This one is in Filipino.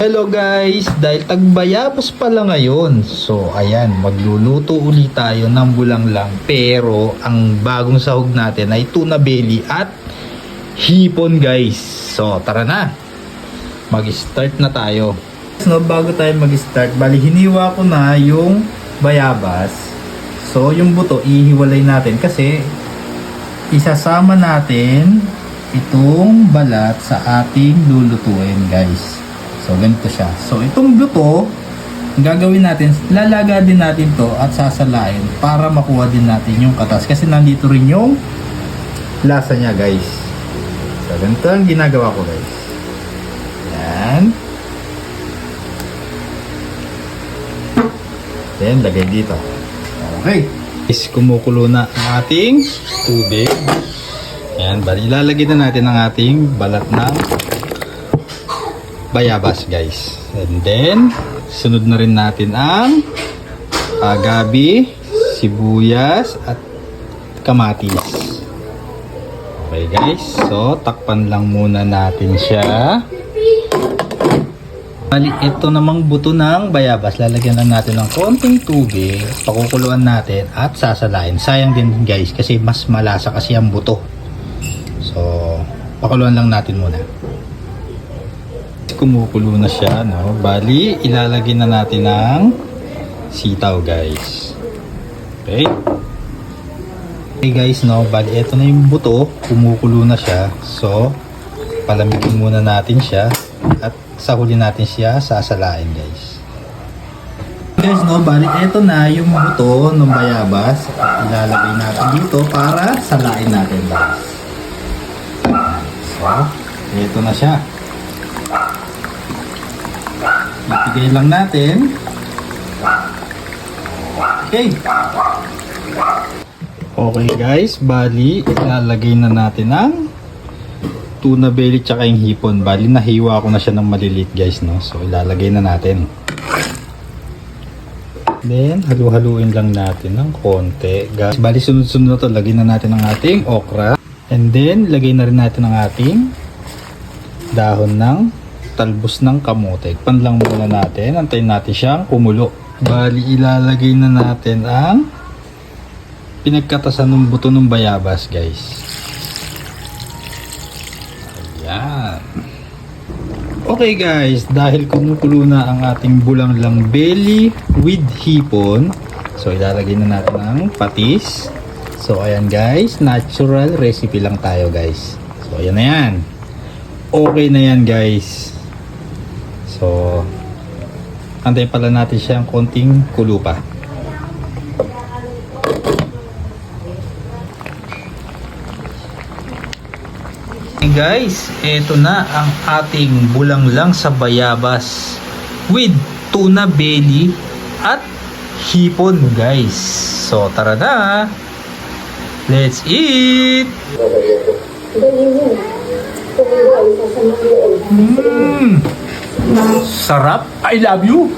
Hello guys, dahil tagbayabas pala ngayon. So ayan, magluluto ulit tayo ng bulanglang. Pero ang bagong sahog natin ay tuna belly at hipon guys. So tara na, mag-start na tayo. So bago tayo mag-start, bali hiniwa ko na yung bayabas. So yung buto ihiwalay natin kasi isasama natin itong balat sa ating lulutuin guys. So ganito siya. So itong buto, ang gagawin natin, lalaga din natin to at sasalain para makuha din natin yung katas. Kasi nandito rin yung lasa niya guys. So ganito ang ginagawa ko guys. Yan. Then lagay dito. Okay. Is kumukulo na ang ating tubig. Yan. Bali ilalagay na natin ang ating balat ng bayabas guys. And then sunod na rin natin ang gabi, sibuyas at kamatis. Okay guys, so takpan lang muna natin siya. Bali ito namang buto ng bayabas, lalagyan lang natin ng konting tubig, pakukuluan natin at sasalain. Sayang din guys kasi mas malasa kasi ang buto. So pakuluan lang natin muna. Kumukulo na siya, no? Bali, ilalagay na natin ng sitaw, guys. Okay? Okay, guys, no? Bali, ito na yung buto. Kumukulo na siya. So, palamigin muna natin siya. At sa huli natin siya sasalain, guys. Guys, no? Bali, ito na yung buto ng bayabas. At ilalagay natin dito para salain natin, guys. So, ito na siya. Itigay lang natin. Okay. Okay guys, bali ilalagay na natin ang tuna belly tsaka yung hipon. Bali nahiwa ko na siya ng maliliit guys, no? So ilalagay na natin. Then halu-haluin lang natin ng konti guys. Bali sunod-sunod na to, lagyan na natin ang ating okra. And then lagay na rin natin ang ating dahon ng talbos ng kamote. Pan lang muna natin. Antayin natin siyang kumulo. Bali, ilalagay na natin ang pinagkatasan ng buto ng bayabas, guys. Ayan. Okay, guys. Dahil kumukulo na ang ating bulanglang belly with hipon, so ilalagay na natin ang patis. So, ayan, guys. Natural recipe lang tayo, guys. So, ayan na yan. Okay na yan, guys. So, antayin pala natin siya ang konting kulo pa. Hey guys, eto na ang ating bulanglang sa bayabas with tuna belly at hipon guys. So, tara na! Let's eat! Sarap! I love you!